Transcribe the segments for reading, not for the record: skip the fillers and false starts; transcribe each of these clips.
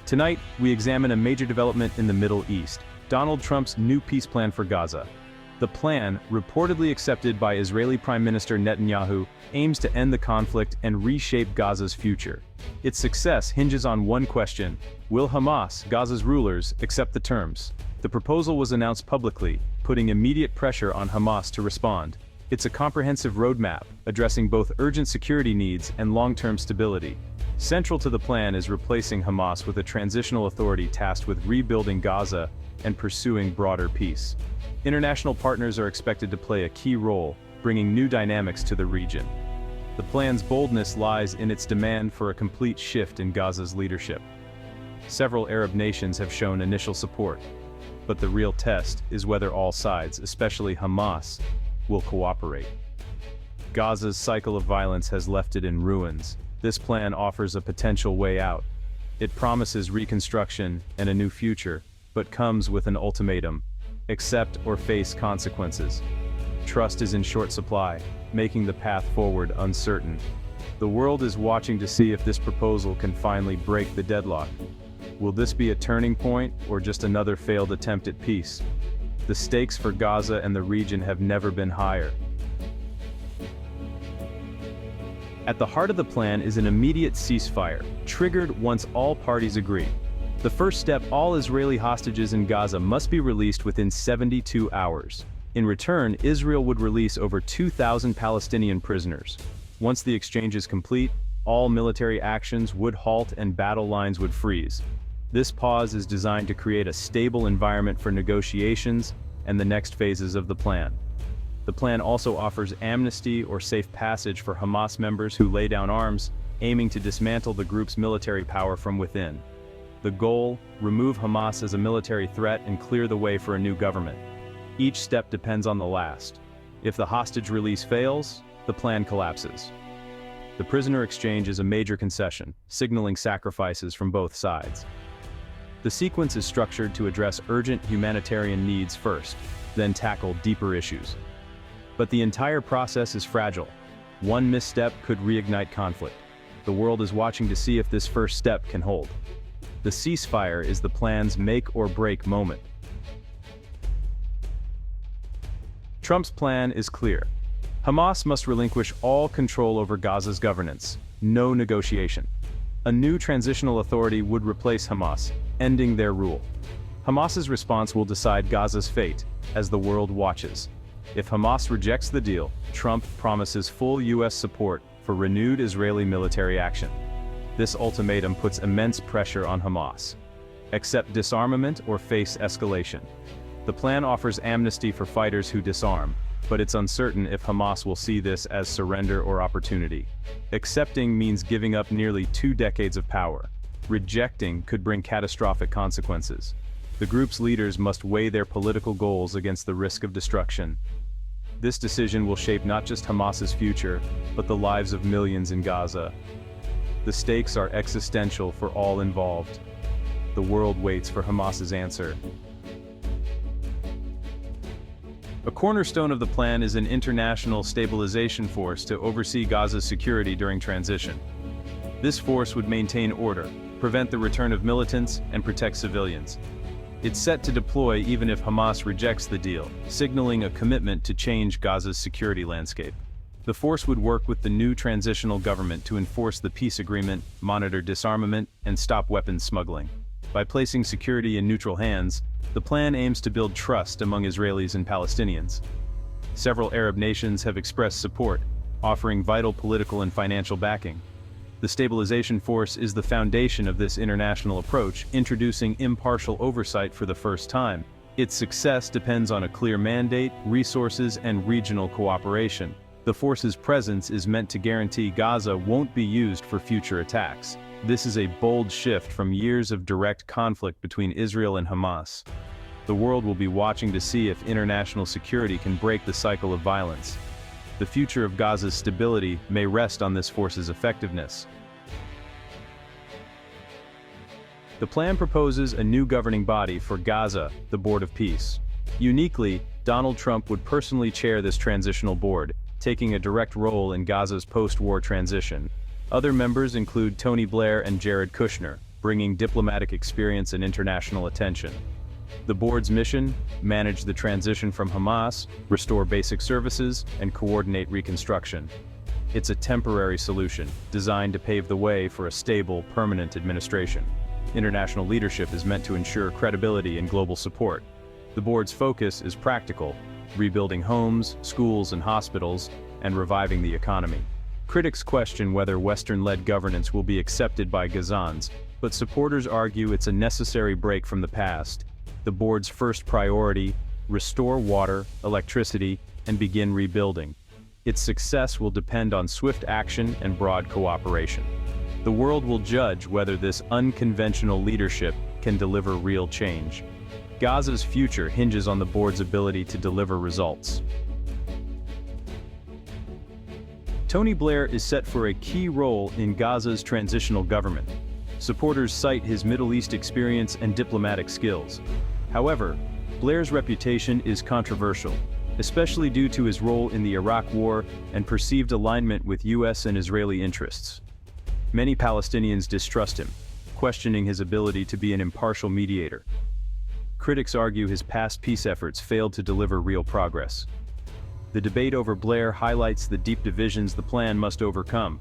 Tonight, we examine a major development in the Middle East, Donald Trump's new peace plan for Gaza. The plan, reportedly accepted by Israeli Prime Minister Netanyahu, aims to end the conflict and reshape Gaza's future. Its success hinges on one question: will Hamas, Gaza's rulers, accept the terms? The proposal was announced publicly, putting immediate pressure on Hamas to respond. It's a comprehensive roadmap, addressing both urgent security needs and long-term stability. Central to the plan is replacing Hamas with a transitional authority tasked with rebuilding Gaza and pursuing broader peace. International partners are expected to play a key role, bringing new dynamics to the region. The plan's boldness lies in its demand for a complete shift in Gaza's leadership. Several Arab nations have shown initial support, but the real test is whether all sides, especially Hamas, will cooperate. Gaza's cycle of violence has left it in ruins. This plan offers a potential way out. It promises reconstruction and a new future, but comes with an ultimatum: accept or face consequences. Trust is in short supply, making the path forward uncertain. The world is watching to see if this proposal can finally break the deadlock. Will this be a turning point, or just another failed attempt at peace? The stakes for Gaza and the region have never been higher. At the heart of the plan is an immediate ceasefire, triggered once all parties agree. The first step: all Israeli hostages in Gaza must be released within 72 hours. In return, Israel would release over 2,000 Palestinian prisoners. Once the exchange is complete, all military actions would halt and battle lines would freeze. This pause is designed to create a stable environment for negotiations and the next phases of the plan. The plan also offers amnesty or safe passage for Hamas members who lay down arms, aiming to dismantle the group's military power from within. The goal: remove Hamas as a military threat and clear the way for a new government. Each step depends on the last. If the hostage release fails, the plan collapses. The prisoner exchange is a major concession, signaling sacrifices from both sides. The sequence is structured to address urgent humanitarian needs first, then tackle deeper issues. But the entire process is fragile. One misstep could reignite conflict. The world is watching to see if this first step can hold. The ceasefire is the plan's make-or-break moment. Trump's plan is clear. Hamas must relinquish all control over Gaza's governance. No negotiation. A new transitional authority would replace Hamas, ending their rule. Hamas's response will decide Gaza's fate, as the world watches. If Hamas rejects the deal, Trump promises full U.S. support for renewed Israeli military action. This ultimatum puts immense pressure on Hamas. Accept disarmament or face escalation. The plan offers amnesty for fighters who disarm, but it's uncertain if Hamas will see this as surrender or opportunity. Accepting means giving up nearly 2 decades of power. Rejecting could bring catastrophic consequences. The group's leaders must weigh their political goals against the risk of destruction. This decision will shape not just Hamas's future, but the lives of millions in Gaza. The stakes are existential for all involved. The world waits for Hamas's answer. A cornerstone of the plan is an international stabilization force to oversee Gaza's security during transition. This force would maintain order, prevent the return of militants, and protect civilians. It's set to deploy even if Hamas rejects the deal, signaling a commitment to change Gaza's security landscape. The force would work with the new transitional government to enforce the peace agreement, monitor disarmament, and stop weapons smuggling. By placing security in neutral hands, the plan aims to build trust among Israelis and Palestinians. Several Arab nations have expressed support, offering vital political and financial backing. The stabilization force is the foundation of this international approach, introducing impartial oversight for the first time. Its success depends on a clear mandate, resources, and regional cooperation. The force's presence is meant to guarantee Gaza won't be used for future attacks. This is a bold shift from years of direct conflict between Israel and Hamas. The world will be watching to see if international security can break the cycle of violence. The future of Gaza's stability may rest on this force's effectiveness. The plan proposes a new governing body for Gaza, the Board of Peace. Uniquely, Donald Trump would personally chair this transitional board, taking a direct role in Gaza's post-war transition. Other members include Tony Blair and Jared Kushner, bringing diplomatic experience and international attention. The board's mission: manage the transition from Hamas, restore basic services, and coordinate reconstruction. It's a temporary solution, designed to pave the way for a stable, permanent administration. International leadership is meant to ensure credibility and global support. The board's focus is practical: rebuilding homes, schools, and hospitals, and reviving the economy. Critics question whether Western-led governance will be accepted by Gazans, but supporters argue it's a necessary break from the past. The board's first priority: restore water, electricity, and begin rebuilding. Its success will depend on swift action and broad cooperation. The world will judge whether this unconventional leadership can deliver real change. Gaza's future hinges on the board's ability to deliver results. Tony Blair is set for a key role in Gaza's transitional government. Supporters cite his Middle East experience and diplomatic skills. However, Blair's reputation is controversial, especially due to his role in the Iraq War and perceived alignment with US and Israeli interests. Many Palestinians distrust him, questioning his ability to be an impartial mediator. Critics argue his past peace efforts failed to deliver real progress. The debate over Blair highlights the deep divisions the plan must overcome.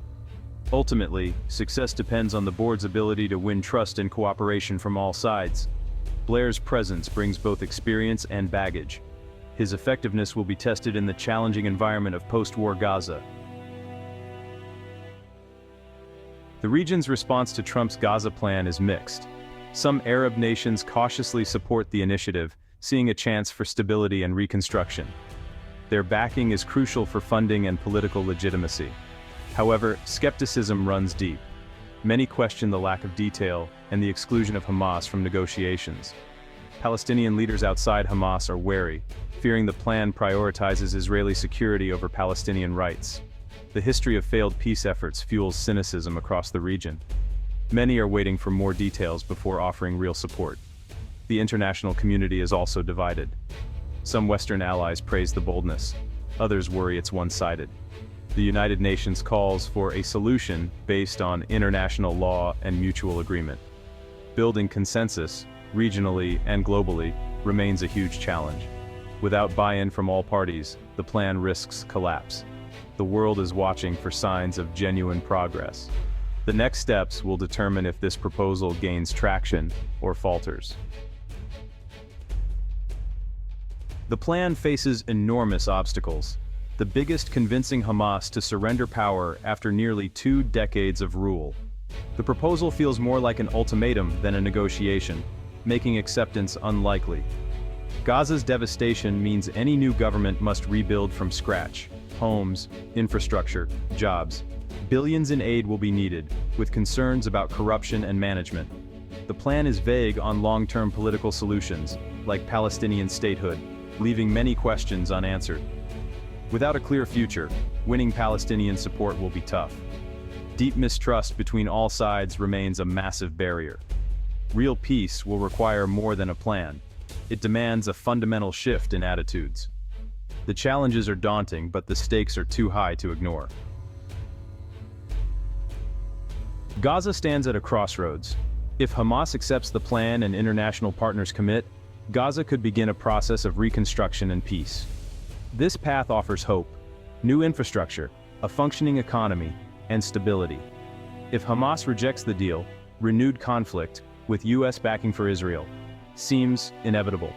Ultimately, success depends on the board's ability to win trust and cooperation from all sides. Blair's presence brings both experience and baggage. His effectiveness will be tested in the challenging environment of post-war Gaza. The region's response to Trump's Gaza plan is mixed. Some Arab nations cautiously support the initiative, seeing a chance for stability and reconstruction. Their backing is crucial for funding and political legitimacy. However, skepticism runs deep. Many question the lack of detail and the exclusion of Hamas from negotiations. Palestinian leaders outside Hamas are wary, fearing the plan prioritizes Israeli security over Palestinian rights. The history of failed peace efforts fuels cynicism across the region. Many are waiting for more details before offering real support. The international community is also divided. Some Western allies praise the boldness. Others worry it's one-sided. The United Nations calls for a solution based on international law and mutual agreement. Building consensus, regionally and globally, remains a huge challenge. Without buy-in from all parties, the plan risks collapse. The world is watching for signs of genuine progress. The next steps will determine if this proposal gains traction or falters. The plan faces enormous obstacles. The biggest convincing Hamas to surrender power after nearly 2 decades of rule. The proposal feels more like an ultimatum than a negotiation, making acceptance unlikely. Gaza's devastation means any new government must rebuild from scratch: homes, infrastructure, jobs. Billions in aid will be needed, with concerns about corruption and management. The plan is vague on long-term political solutions, like Palestinian statehood, leaving many questions unanswered. Without a clear future, winning Palestinian support will be tough. Deep mistrust between all sides remains a massive barrier. Real peace will require more than a plan. It demands a fundamental shift in attitudes. The challenges are daunting, but the stakes are too high to ignore. Gaza stands at a crossroads. If Hamas accepts the plan and international partners commit, Gaza could begin a process of reconstruction and peace. This path offers hope: new infrastructure, a functioning economy, and stability. If Hamas rejects the deal, renewed conflict, with US backing for Israel, seems inevitable.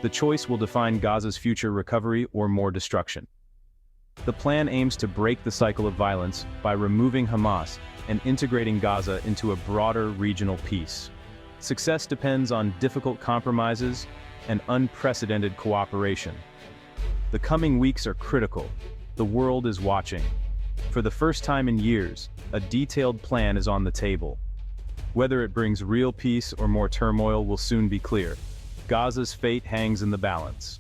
The choice will define Gaza's future: recovery or more destruction. The plan aims to break the cycle of violence by removing Hamas and integrating Gaza into a broader regional peace. Success depends on difficult compromises and unprecedented cooperation. The coming weeks are critical. The world is watching. For the first time in years, a detailed plan is on the table. Whether it brings real peace or more turmoil will soon be clear. Gaza's fate hangs in the balance.